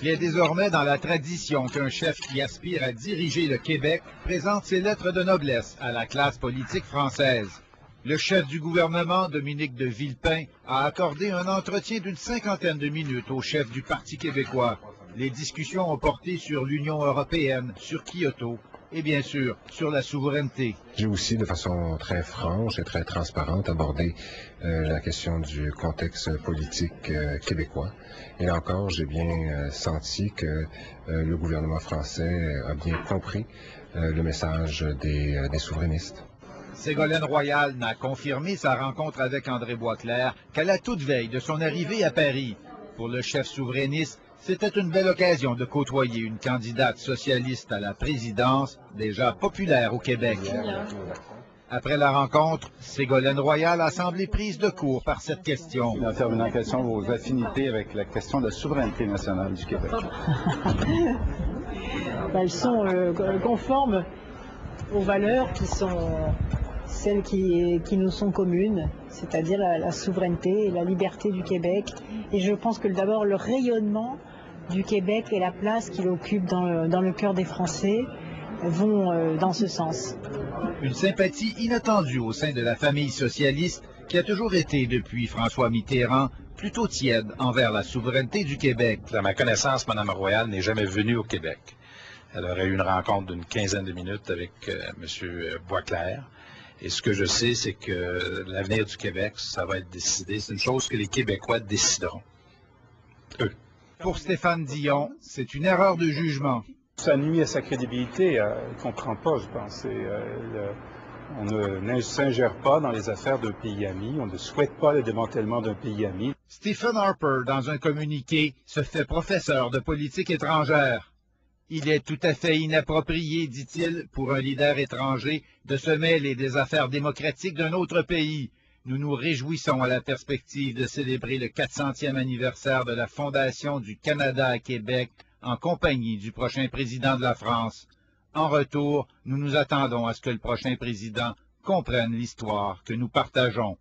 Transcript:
Il est désormais dans la tradition qu'un chef qui aspire à diriger le Québec présente ses lettres de noblesse à la classe politique française. Le chef du gouvernement, Dominique de Villepin, a accordé un entretien d'une 50aine de minutes au chef du Parti québécois. Les discussions ont porté sur l'Union européenne, sur Kyoto et bien sûr sur la souveraineté. J'ai aussi de façon très franche et très transparente abordé la question du contexte politique québécois. Et là encore, j'ai bien senti que le gouvernement français a bien compris le message des souverainistes. Ségolène Royal n'a confirmé sa rencontre avec André Boisclair qu'à la toute veille de son arrivée à Paris. Pour le chef souverainiste, c'était une belle occasion de côtoyer une candidate socialiste à la présidence, déjà populaire au Québec. Après la rencontre, Ségolène Royal a semblé prise de court par cette question. L'intervenant, quelles sont vos affinités avec la question de la souveraineté nationale du Québec? Elles sont conformes aux valeurs qui sont celles qui nous sont communes, c'est-à-dire la souveraineté et la liberté du Québec. Et je pense que d'abord le rayonnement du Québec et la place qu'il occupe dans le cœur des Français vont dans ce sens. Une sympathie inattendue au sein de la famille socialiste qui a toujours été, depuis François Mitterrand, plutôt tiède envers la souveraineté du Québec. À ma connaissance, Mme Royal n'est jamais venue au Québec. Elle aurait eu une rencontre d'une 15aine de minutes avec M. Boisclair. Et ce que je sais, c'est que l'avenir du Québec, ça va être décidé. C'est une chose que les Québécois décideront. Eux. Pour Stéphane Dion, c'est une erreur de jugement. Ça nuit à sa crédibilité. Il ne comprend pas, je pense. On ne s'ingère pas dans les affaires d'un pays ami. On ne souhaite pas le démantèlement d'un pays ami. Stephen Harper, dans un communiqué, se fait professeur de politique étrangère. Il est tout à fait inapproprié, dit-il, pour un leader étranger de se mêler des affaires démocratiques d'un autre pays. Nous nous réjouissons à la perspective de célébrer le 400e anniversaire de la fondation du Canada à Québec en compagnie du prochain président de la France. En retour, nous nous attendons à ce que le prochain président comprenne l'histoire que nous partageons.